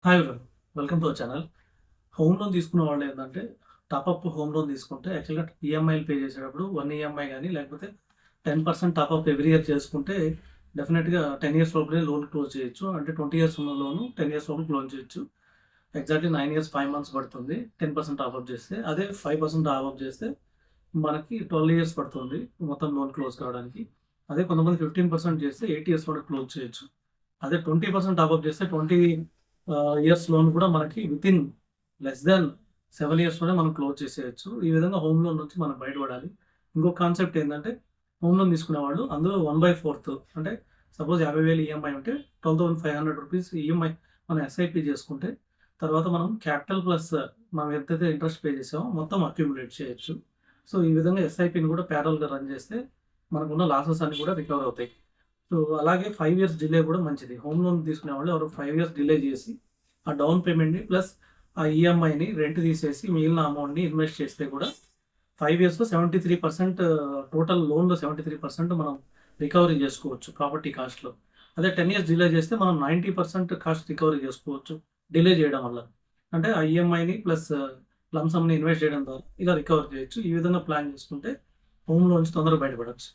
Hi everyone. Welcome to our channel. Home loan తీసుకున్న వాళ్ళు ఏంటంటే టాపప్ హోమ్ లోన్ తీసుకుంటే యాక్చువల్‌గా ఈఎంఐలు పే చేసేటప్పుడు 1 ఈఎంఐ గాని లేకపోతే 10% టాపప్ ఎవ్రీ ఇయర్ చేసుకుంటే డెఫినిట్‌గా 10 ఇయర్స్ లోపలే లోన్ క్లోజ్ చేయొచ్చు. అంటే 20 ఇయర్స్ ఉన్న లోను 10 ఇయర్స్ లోపు క్లోజ్ చేయొచ్చు. ఎగ్జాక్ట్‌లీ 9 ఇయర్స్ 5 మంత్స్ పడుతుంది 10% టాపప్ చేస్తే. అదే 5% టాపప్ చేస్తే మనకి 12 ఇయర్స్ పడుతుంది మొత్తం లోన్ క్లోజ్ కావడానికి. అదే కొంతమంది 15% చేస్తే 8 ఇయర్స్‌లోనే క్లోజ్ చేయొచ్చు. అదే 20% టాపప్ చేస్తే 20 ఇయర్స్ లోన్ కూడా మనకి వితిన్ లెస్ దాన్ 7 ఇయర్స్‌లోనే మనం క్లోజ్ చేసేయొచ్చు. ఈ విధంగా హోమ్ లోన్ నుంచి మనం బయటపడాలి. ఇంకో కాన్సెప్ట్ ఏందంటే, హోమ్ లోన్ తీసుకునేవాళ్ళు అందులో 1/4 అంటే సపోజ్ 50,000 ఈఎంఐ ఉంటే 12,500 రూపీస్ ఈఎంఐ మనం ఎస్ఐపి చేసుకుంటే, తర్వాత మనం క్యాపిటల్ ప్లస్ మనం ఎంతైతే ఇంట్రెస్ట్ పే చేసామో మొత్తం అక్యుములేట్ చేయొచ్చు. సో, ఈ విధంగా ఎస్ఐపిని కూడా ప్యారలల్‌గా రన్ చేస్తే మనకున్న లాసెస్ అన్నీ కూడా రికవర్ అవుతాయి. సో, అలాగే 5 ఇయర్స్ డిలే కూడా మంచిది. హోమ్ లోన్ తీసుకునేవాళ్ళు ఎవరో 5 ఇయర్స్ డిలే చేసి, ఆ డౌన్ పేమెంట్‌ని ప్లస్ ఆ ఈఎంఐని రెంట్ తీసేసి మిగిలిన అమౌంట్‌ని ఇన్వెస్ట్ చేస్తే కూడా 5 ఇయర్స్‌లో 73% టోటల్ లోన్‌లో 73% మనం రికవరీ చేసుకోవచ్చు ప్రాపర్టీ కాస్ట్‌లో. అదే 10 ఇయర్స్ డిలే చేస్తే మనం 90% కాస్ట్ రికవరీ చేసుకోవచ్చు డిలే చేయడం వల్ల. అంటే ఆ ఈఎంఐని ప్లస్ లంప్ సమ్‌ని ఇన్వెస్ట్ చేయడం ద్వారా ఇలా రికవర్ చేయొచ్చు. ఈ విధంగా ప్లాన్ చేసుకుంటే హోమ్ లోన్స్ తొందరగా బయటపడొచ్చు.